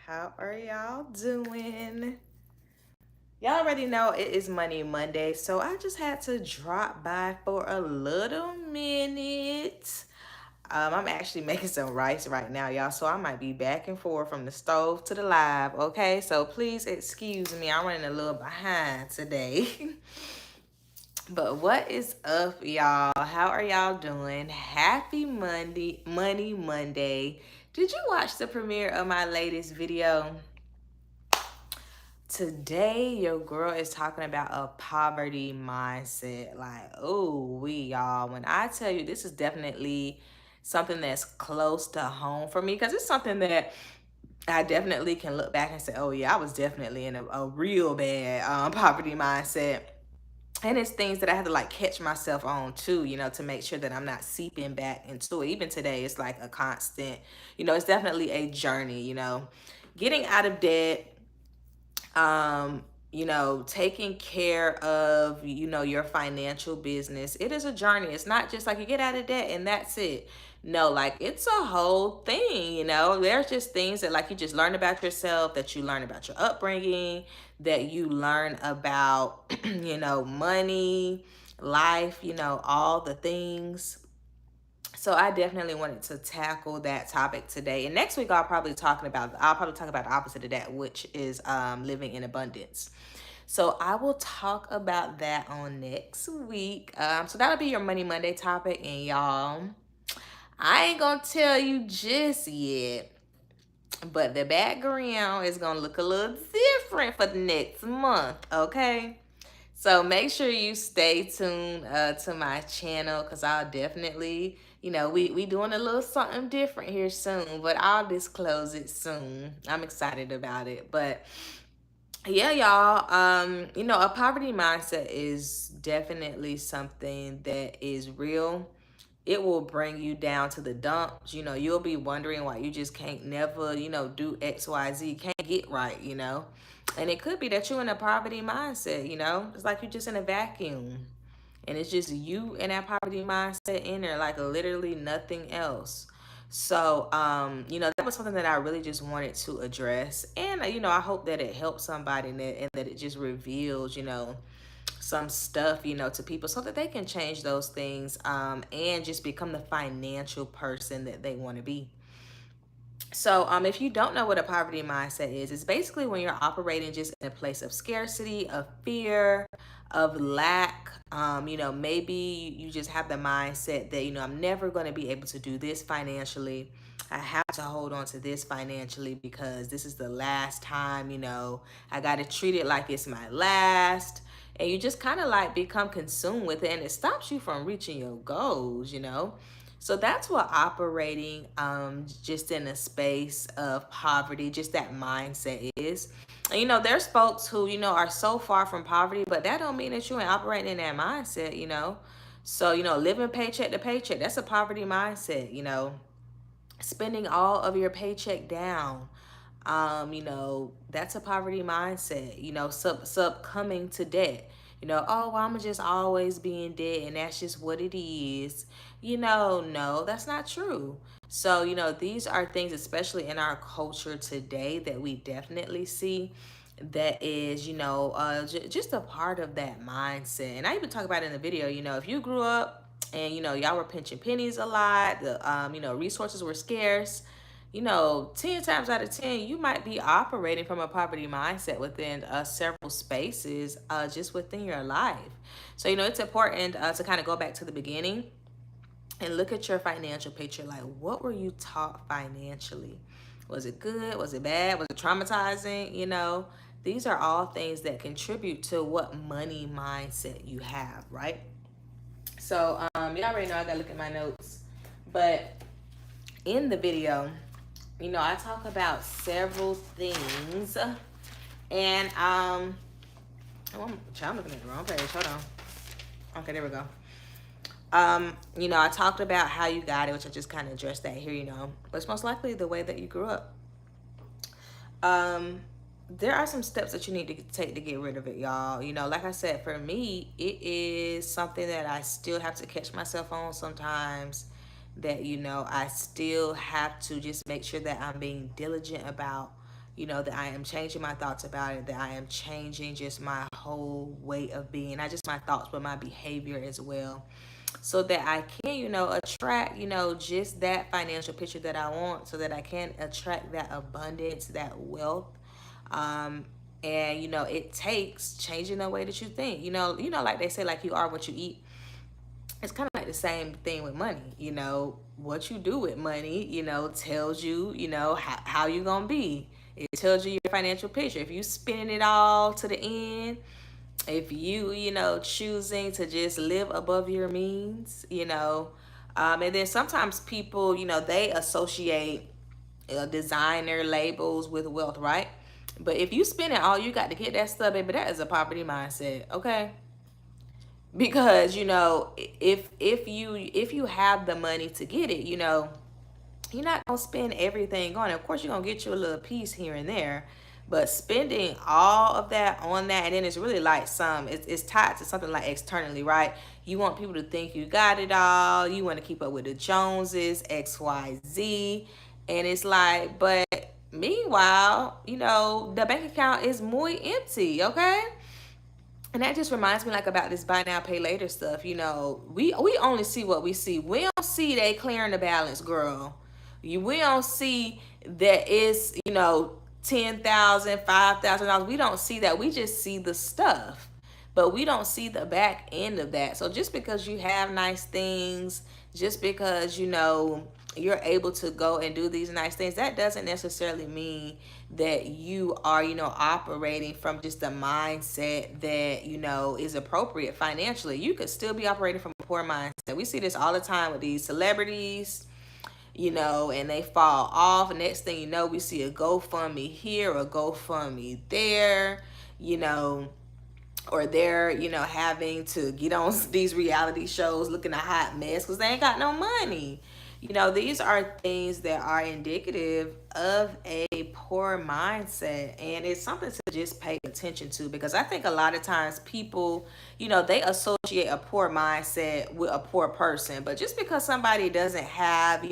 How are y'all doing? Y'all already know it is Money Monday, so I just had to drop by for a little minute. I'm actually making some rice right now, y'all, so I might be back and forth from the stove to the live, okay? So please excuse me, I'm running a little behind today. But what is up, y'all? How are y'all doing? Happy Money Monday. Did you watch the premiere of my latest video? Today, your girl is talking about a poverty mindset. Like, oh, y'all, when I tell you this is definitely something that's close to home for me, because it's something that I definitely can look back and say, oh, yeah, I was definitely in a real bad poverty mindset. And it's things that I have to like catch myself on too, to make sure that I'm not seeping back into it. Even today, it's like a constant, it's definitely a journey, getting out of debt, taking care of, your financial business. It is a journey. It's not just like you get out of debt and that's it. No, like it's a whole thing, There's just things that like you just learn about yourself, that you learn about your upbringing, that you learn about, money, life, all the things. So I definitely wanted to tackle that topic today. And next week I'll probably talk about the opposite of that, which is living in abundance. So I will talk about that on next week. So that'll be your Money Monday topic. And y'all, I ain't gonna tell you just yet, but the background is gonna look a little different for the next month, okay? So make sure you stay tuned to my channel, because I'll definitely, we doing a little something different here soon, but I'll disclose it soon. I'm excited about it. But yeah, y'all, a poverty mindset is definitely something that is real. It will bring you down to the dumps. You'll be wondering why you just can't never, do XYZ, can't get right, And it could be that you're in a poverty mindset, It's like you're just in a vacuum. And it's just you and that poverty mindset in there, like literally nothing else. So, that was something that I really just wanted to address. And, I hope that it helps somebody and that it just reveals, some stuff, to people so that they can change those things and just become the financial person that they want to be. So if you don't know what a poverty mindset is, it's basically when you're operating just in a place of scarcity, of fear, of lack. Maybe you just have the mindset that, I'm never going to be able to do this financially. I have to hold on to this financially because this is the last time, I got to treat it like it's my last. And you just kind of like become consumed with it, and it stops you from reaching your goals, So that's what operating just in a space of poverty, just that mindset is. And, there's folks who, are so far from poverty, but that don't mean that you ain't operating in that mindset, So, living paycheck to paycheck, that's a poverty mindset, spending all of your paycheck down. That's a poverty mindset, succumbing to debt. Oh, well, I'm just always be in debt and that's just what it is. No, that's not true. So, these are things, especially in our culture today, that we definitely see that is, just a part of that mindset. And I even talk about it in the video, if you grew up and, y'all were pinching pennies a lot, the, resources were scarce, 10 times out of 10, you might be operating from a poverty mindset within several spaces just within your life. So, it's important to kind of go back to the beginning and look at your financial picture. Like, what were you taught financially? Was it good? Was it bad? Was it traumatizing? These are all things that contribute to what money mindset you have, right? So, y'all already know I gotta look at my notes. But in the video, I talk about several things. And I'm looking at the wrong page. Hold on. Okay, there we go. I talked about how you got it, which I just kind of addressed that here, but it's most likely the way that you grew up. There are some steps that you need to take to get rid of it, y'all. Like I said, for me, it is something that I still have to catch myself on sometimes, that, I still have to just make sure that I'm being diligent about, that I am changing my thoughts about it, that I am changing just my whole way of being, not just my thoughts, but my behavior as well, so that I can, attract, just that financial picture that I want, so that I can attract that abundance, that wealth. Um, and it takes changing the way that you think. Like they say, like you are what you eat. It's kind of like the same thing with money. What you do with money, tells you, how you gonna be. It tells you your financial picture. If you spending it all to the end, if you, choosing to just live above your means, and then sometimes people, they associate designer labels with wealth, right? But if you spend it all you got to get that stuff, baby, that is a poverty mindset, okay? Because if you have the money to get it, you're not gonna spend everything on it. Of course, you're gonna get you a little piece here and there, but spending all of that on that, and then it's really like it's tied to something like externally, right? You want people to think you got it all. You want to keep up with the Joneses, XYZ, and it's like, but meanwhile, the bank account is muy empty, okay? And that just reminds me like about this buy now pay later stuff. We only see what we see. We don't see they clearing the balance, girl. We don't see that it's, $10,000, $5,000. We don't see that. We just see the stuff, but we don't see the back end of that. So just because you have nice things, just because you're able to go and do these nice things, that doesn't necessarily mean that you are, operating from just a mindset that, is appropriate financially. You could still be operating from a poor mindset. We see this all the time with these celebrities, and they fall off. And next thing you know, we see a GoFundMe here, a GoFundMe there, or they're, having to get on these reality shows looking a hot mess because they ain't got no money. These are things that are indicative of a poor mindset, and it's something to just pay attention to, because I think a lot of times people, they associate a poor mindset with a poor person. But just because somebody doesn't have,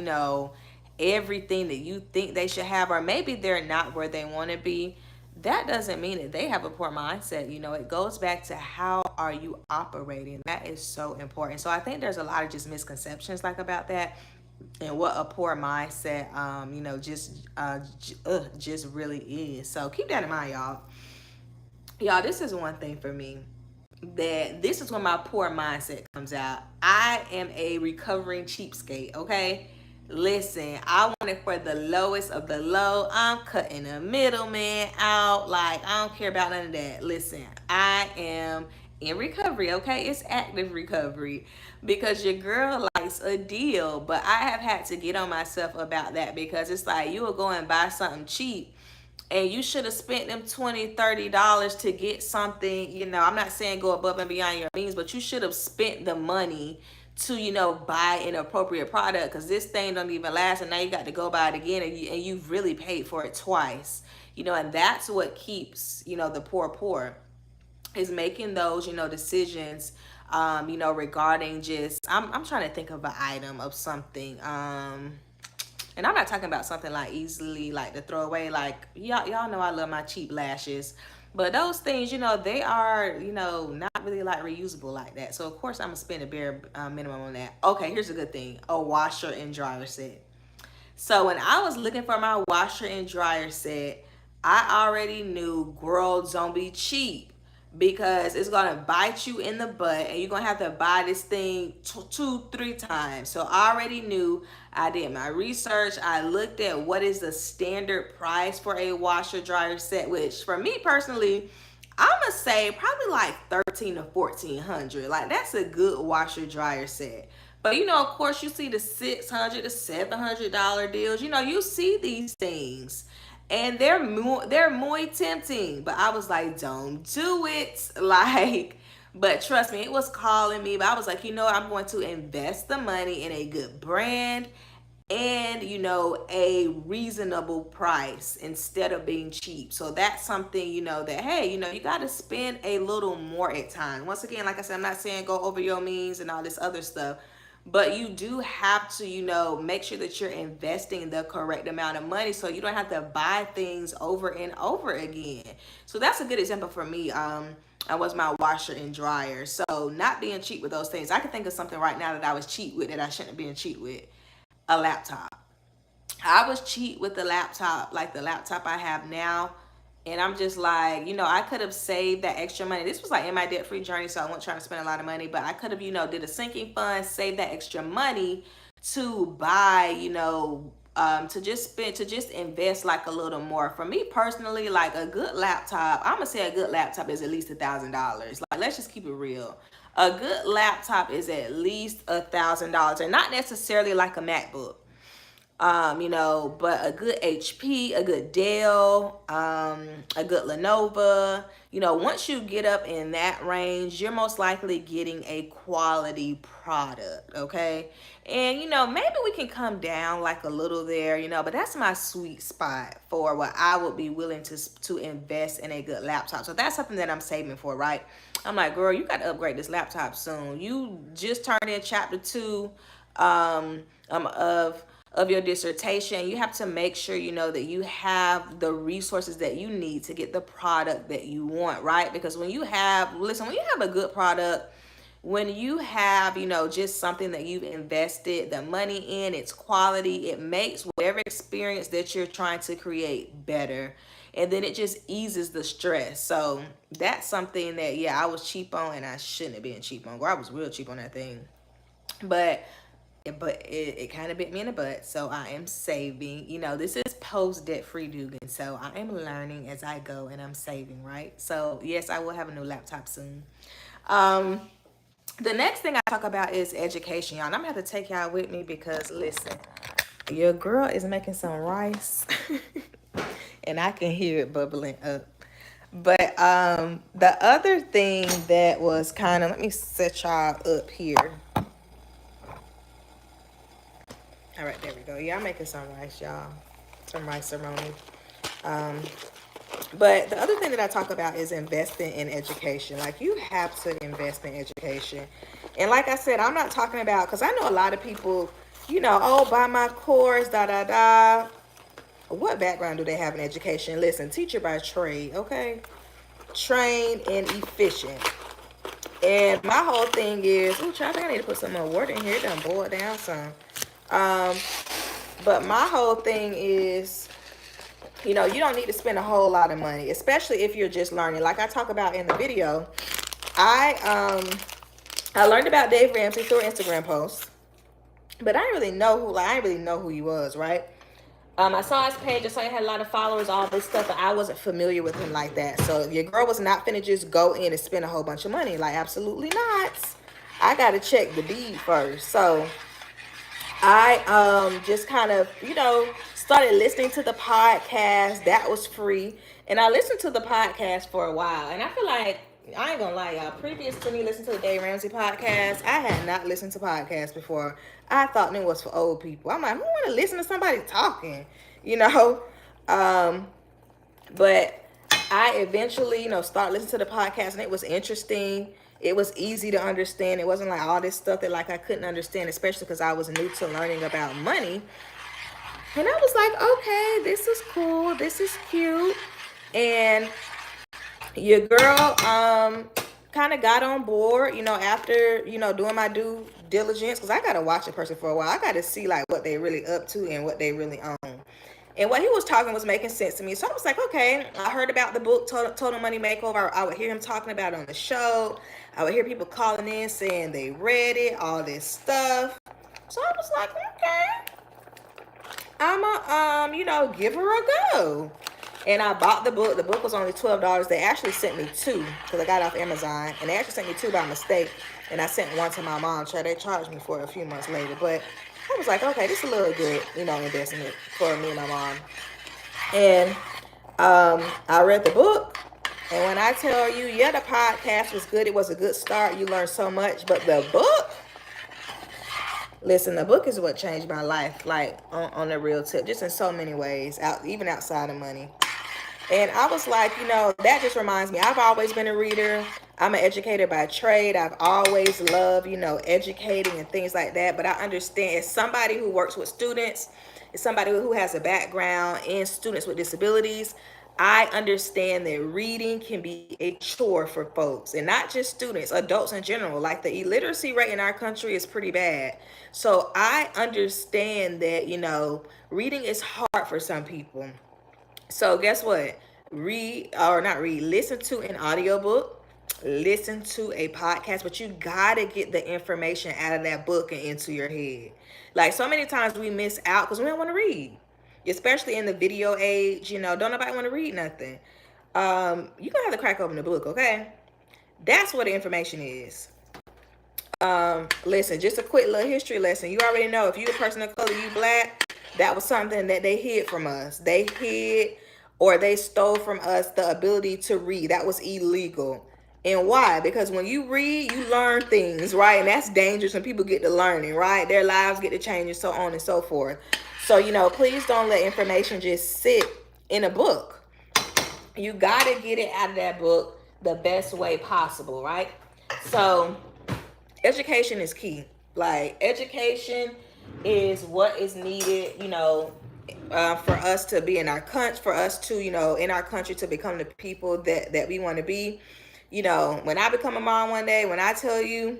everything that you think they should have, or maybe they're not where they want to be, that doesn't mean that they have a poor mindset. It goes back to how are you operating. That is so important. So I think there's a lot of just misconceptions like about that, and what a poor mindset, just really is. So keep that in mind, y'all. Y'all, this is one thing for me, that this is when my poor mindset comes out. I am a recovering cheapskate, okay? Listen, I want it for the lowest of the low. I'm cutting the middleman out. Like, I don't care about none of that. Listen, I am in recovery, okay? It's active recovery, because your girl likes a deal. But I have had to get on myself about that, because it's like you will go and buy something cheap, and you should have spent them $20-$30 to get something. I'm not saying go above and beyond your means, but you should have spent the money to buy an appropriate product, because this thing don't even last, and now you got to go buy it again, and you've really paid for it twice. And that's what keeps the poor, is making those decisions, regarding just, I'm trying to think of an item of something, and I'm not talking about something like easily like to throw away. Like y'all know I love my cheap lashes, but those things, they are, not really like reusable like that. So of course I'm gonna spend a bare minimum on that. Okay, here's a good thing: a washer and dryer set. So when I was looking for my washer and dryer set, I already knew, girl, don't be cheap, because it's gonna bite you in the butt, and you're gonna have to buy this thing 2-3 times. So I already knew. I did my research. I looked at what is the standard price for a washer dryer set, which for me personally, I'm gonna say probably like $1,300 to $1,400. Like, that's a good washer dryer set. But of course, you see the $600 to $700 deals. You see these things, and they're muy tempting. But I was like, don't do it. Like, but trust me, it was calling me. But I was like, I'm going to invest the money in a good brand, and a reasonable price, instead of being cheap. So that's something, that, hey, you got to spend a little more at times. Once again, like I said, I'm not saying go over your means and all this other stuff, But you do have to, make sure that you're investing the correct amount of money so you don't have to buy things over and over again. So that's a good example for me. I was my washer and dryer. So not being cheap with those things. I can think of something right now that I was cheap with that I shouldn't have been cheap with. A laptop. I was cheap with the laptop, like the laptop I have now. And I'm just like, I could have saved that extra money. This was like in my debt-free journey, so I wasn't trying to spend a lot of money, but I could have, did a sinking fund, save that extra money to buy, to just invest like a little more. For me personally, like a good laptop, I'm gonna say a good laptop is at least $1,000. Like, let's just keep it real. A good laptop is at least $1,000, and not necessarily like a MacBook. But a good HP, a good Dell, a good Lenovo, once you get up in that range, you're most likely getting a quality product, okay? And, maybe we can come down like a little there, but that's my sweet spot for what I would be willing to invest in a good laptop. So that's something that I'm saving for, right? I'm like, girl, you got to upgrade this laptop soon. You just turned in chapter 2 of your dissertation. You have to make sure that you have the resources that you need to get the product that you want, right? Because when you have a good product, when you have just something that you've invested the money in, its quality, it makes whatever experience that you're trying to create better, and then it just eases the stress. So that's something that, yeah, I was cheap on, and I shouldn't have been cheap on. Girl, I was real cheap on that thing, but it kind of bit me in the butt. So I am saving. This is post debt free Duggan, so I am learning as I go, and I'm saving, right? So yes, I will have a new laptop soon. The next thing I talk about is education, y'all. And I'm gonna have to take y'all with me because, listen, your girl is making some rice and I can hear it bubbling up. But the other thing that was kind of, let me set y'all up here. All right, there we go. Yeah, I'm making some rice, y'all. Some rice-a-roni. But the other thing that I talk about is investing in education. Like, you have to invest in education. And like I said, I'm not talking about, because I know a lot of people, oh, buy my course, da-da-da. What background do they have in education? Listen, teacher by trade, okay? Trained and efficient. And my whole thing is, ooh, I think I need to put some more water in here. It done boiled down some. But my whole thing is, you don't need to spend a whole lot of money, especially if you're just learning. Like I talk about in the video, I learned about Dave Ramsey through an Instagram post, but I didn't really know who he was, right? I saw his page. I saw he had a lot of followers, all this stuff, but I wasn't familiar with him like that. So your girl was not finna just go in and spend a whole bunch of money. Like, absolutely not. I gotta check the deed first. So I just kind of, started listening to the podcast that was free. And I listened to the podcast for a while. And I feel like, I ain't gonna lie, y'all, previous to me listening to the Dave Ramsey podcast, I had not listened to podcasts before. I thought it was for old people. I'm like, who want to listen to somebody talking? But I eventually, started listening to the podcast, and it was interesting. It was easy to understand. It wasn't like all this stuff that like I couldn't understand, especially because I was new to learning about money. And I was like, okay, this is cool. This is cute. And your girl kind of got on board, after, doing my due diligence, because I got to watch a person for a while. I got to see like what they really up to and what they really own. And what he was talking was making sense to me. So I was like, okay, I heard about the book, Total Money Makeover. I would hear him talking about it on the show. I would hear people calling in saying they read it, all this stuff. So I was like, okay, I'ma, give her a go. And I bought the book. The book was only $12. They actually sent me 2 because I got it off Amazon. And they actually sent me 2 by mistake. And I sent one to my mom. So they charged me for it a few months later. But I was like, okay, this is a little good, investment for me and my mom. And I read the book. And when I tell you, yeah, the podcast was good. It was a good start. You learned so much. But the book, listen, the book is what changed my life, like on the real tip, just in so many ways, even outside of money. And I was like, that just reminds me, I've always been a reader. I'm an educator by trade. I've always loved, educating and things like that. But I understand, as somebody who works with students, as somebody who has a background in students with disabilities, I understand that reading can be a chore for folks, and not just students, adults in general. Like, the illiteracy rate in our country is pretty bad. So I understand that, reading is hard for some people. So guess what? Listen to an audiobook, listen to a podcast, but you gotta get the information out of that book and into your head. Like, so many times we miss out because we don't want to read, especially in the video age. Don't nobody want to read nothing. You gonna have to crack open the book, okay? That's what the information is. Listen, just a quick little history lesson. You already know, if you a person of color, you black, that was something that they hid from us. They hid, or they stole from us, the ability to read. That was illegal. And why? Because when you read, you learn things, right? And that's dangerous when people get to learning, right? Their lives get to change, and so on and so forth. So, please don't let information just sit in a book. You got to get it out of that book the best way possible, right? So education is key. Like, education is what is needed, for us to be in our country, for us to, in our country, to become the people that we want to be. When I become a mom one day, when I tell you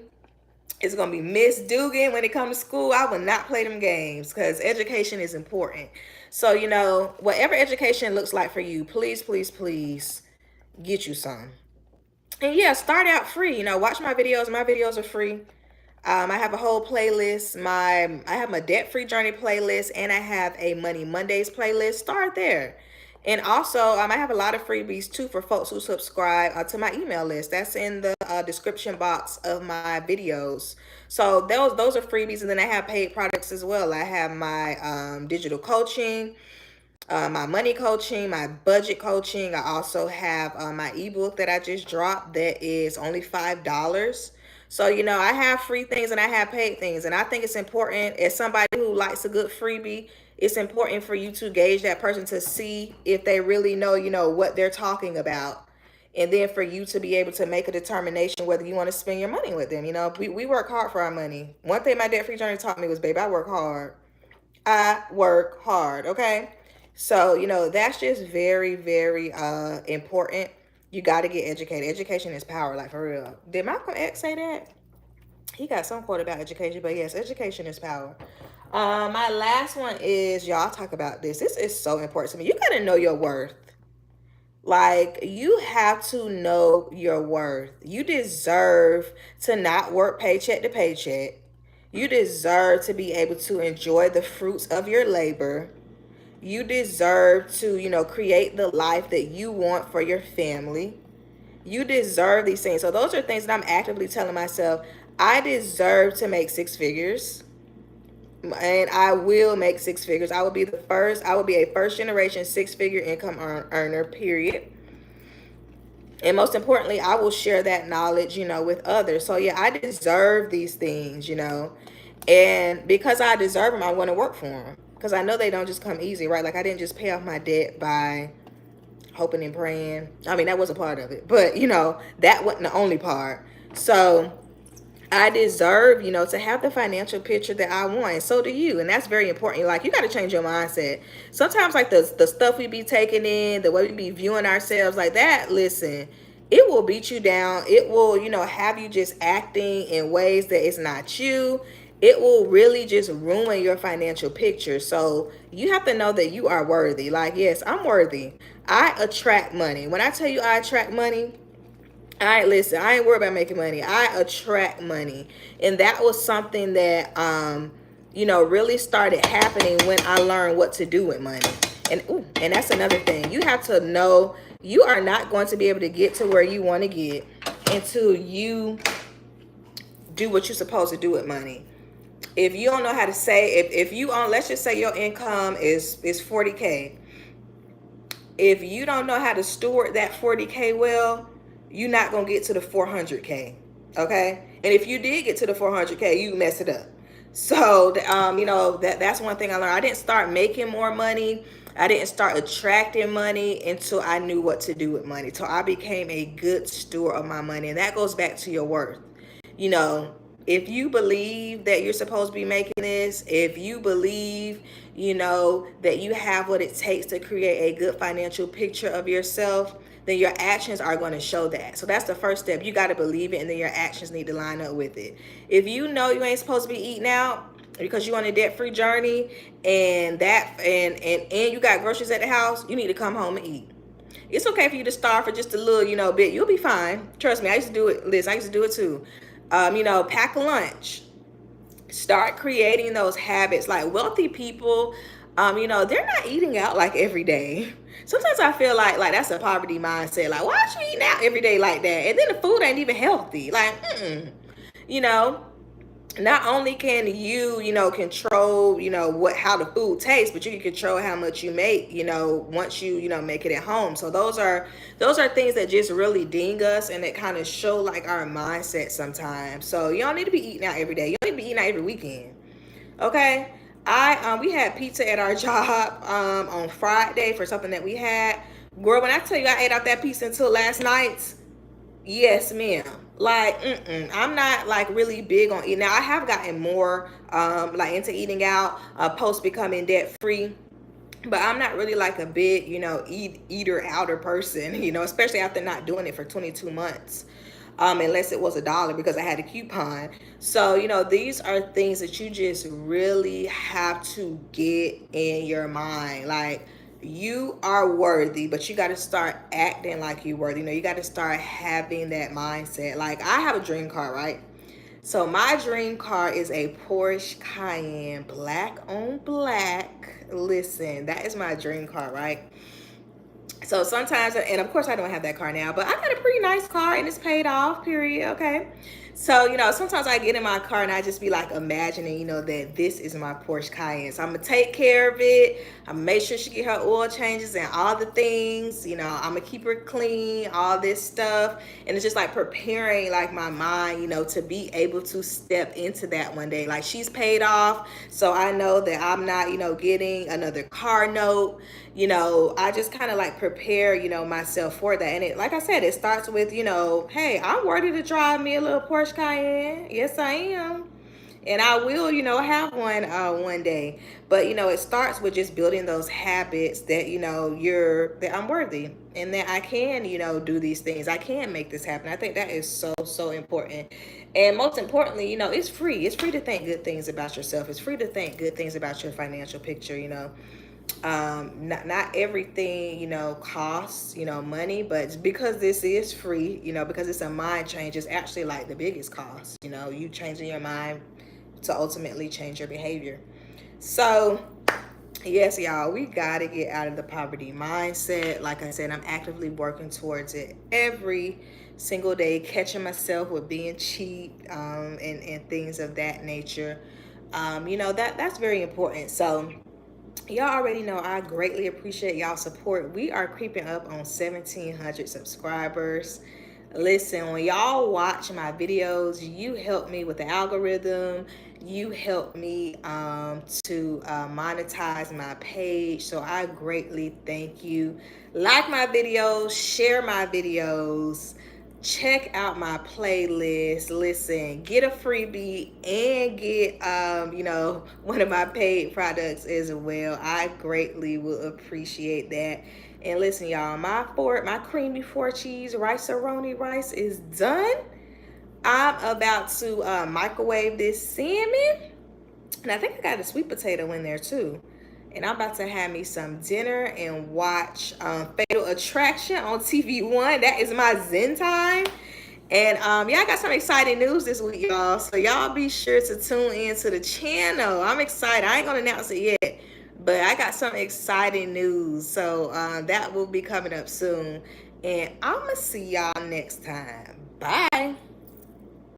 it's going to be Miss Duggan when it comes to school, I will not play them games, because education is important. So, whatever education looks like for you, please, please, please get you some. And yeah, start out free. Watch my videos. My videos are free. I have a whole playlist. I have my debt-free journey playlist, and I have a Money Mondays playlist. Start there. And also, I have a lot of freebies too for folks who subscribe to my email list. That's in the description box of my videos. So those are freebies, and then I have paid products as well. I have my digital coaching, my money coaching, my budget coaching. I also have my ebook that I just dropped that is only $5. So, I have free things and I have paid things. And I think it's important, as somebody who likes a good freebie, it's important for you to gauge that person to see if they really know, what they're talking about. And then for you to be able to make a determination whether you want to spend your money with them. We work hard for our money. One thing my debt-free journey taught me was, baby, I work hard. I work hard, okay? So, that's just very, very important. You got to get educated. Education is power, like, for real. Did Malcolm X say that? He got some quote about education, but yes, education is power. My last one is, y'all talk about this. This is so important to me. You got to know your worth. Like, you have to know your worth. You deserve to not work paycheck to paycheck. You deserve to be able to enjoy the fruits of your labor. You deserve to, create the life that you want for your family. You deserve these things. So those are things that I'm actively telling myself. I deserve to make six figures. And I will make six figures. I will be a first generation 6-figure income earner, period. And most importantly, I will share that knowledge, with others. So yeah, I deserve these things, And because I deserve them, I want to work for them. Because I know they don't just come easy, right? Like, I didn't just pay off my debt by hoping and praying. I mean, that was a part of it. But, that wasn't the only part. So I deserve, to have the financial picture that I want. And so do you. And that's very important. Like, you got to change your mindset. Sometimes, like, the stuff we be taking in, the way we be viewing ourselves like that, listen, it will beat you down. It will, have you just acting in ways that it's not you. It will really just ruin your financial picture. So you have to know that you are worthy. Like, yes, I'm worthy. I attract money. When I tell you I attract money, I ain't worried about making money. I attract money. And that was something that, really started happening when I learned what to do with money. And that's another thing. You have to know you are not going to be able to get to where you want to get until you do what you're supposed to do with money. If you don't know how to say, if you on, let's just say your income is 40K. If you don't know how to steward that 40K well, you're not going to get to the 400K. Okay. And if you did get to the 400K, you mess it up. So, that's one thing I learned. I didn't start making more money I didn't start attracting money until I knew what to do with money. So I became a good steward of my money. And that goes back to your worth. You know, if you believe that you're supposed to be making this, if you believe, that you have what it takes to create a good financial picture of yourself, then your actions are going to show that. So that's the first step. You got to believe it, and then your actions need to line up with it. If you know you ain't supposed to be eating out because you're on a debt-free journey, and you got groceries at the house, you need to come home and eat. It's okay for you to starve for just a little, bit. You'll be fine. Trust me, I used to do it. Liz, I used to do it too. Pack a lunch. Start creating those habits. Like wealthy people, they're not eating out like every day. Sometimes I feel like that's a poverty mindset. Like, why are you eating out every day like that? And then the food ain't even healthy. Like, you know, not only can you, control, how the food tastes, but you can control how much you make, once you, make it at home. So those are things that just really ding us, and it kind of show like our mindset sometimes. So you don't need to be eating out every day. You don't need to be eating out every weekend. Okay. We had pizza at our job on Friday for something that we had. Girl, when I tell you I ate out that pizza until last night, yes, ma'am. Like, I'm not like really big on eating. Now, I have gotten more like into eating out post becoming debt free. But I'm not really like a big, eater outer person, especially after not doing it for 22 months. Unless it was $1 because I had a coupon. So, these are things that you just really have to get in your mind. Like, you are worthy, but you got to start acting like you're worthy. You got to start having that mindset. Like, I have a dream car, right? So my dream car is a Porsche Cayenne, black on black. Listen, that is my dream car, right? So sometimes, and of course I don't have that car now, but I got a pretty nice car and it's paid off, period. Okay. So, sometimes I get in my car and I just be like imagining, that this is my Porsche Cayenne. So I'm going to take care of it. I'm going to make sure she get her oil changes and all the things, I'm going to keep her clean, all this stuff. And it's just like preparing like my mind, to be able to step into that one day. Like she's paid off. So I know that I'm not, getting another car note. I just kind of like prepare, myself for that. And it, like I said, it starts with, hey, I'm worthy to drive me a little Porsche Cayenne. Yes, I am. And I will, have one day. But, it starts with just building those habits that, that I'm worthy and that I can, do these things. I can make this happen. I think that is so, so important. And most importantly, it's free. It's free to think good things about yourself. It's free to think good things about your financial picture, not everything costs money, but because this is free, because it's a mind change, it's actually like the biggest cost. You changing your mind to ultimately change your behavior. So yes, y'all, we gotta get out of the poverty mindset. Like I said, I'm actively working towards it every single day, catching myself with being cheap and things of that nature. That's very important. So y'all already know I greatly appreciate y'all support. We are creeping up on 1,700 subscribers. Listen, when y'all watch my videos, you help me with the algorithm. You help me to monetize my page. So I greatly thank you. Like my videos, share my videos. Check out my playlist. Listen, get a freebie and get one of my paid products as well. I greatly will appreciate that. And listen, y'all, my creamy 4-cheese rice-a-roni rice is done. I'm about to microwave this salmon, and I think I got a sweet potato in there too. And I'm about to have me some dinner and watch Fatal Attraction on TV1. That is my Zen time. And yeah, I got some exciting news this week, y'all. So y'all be sure to tune in to the channel. I'm excited. I ain't gonna announce it yet, but I got some exciting news. So that will be coming up soon. And I'm gonna see y'all next time. Bye.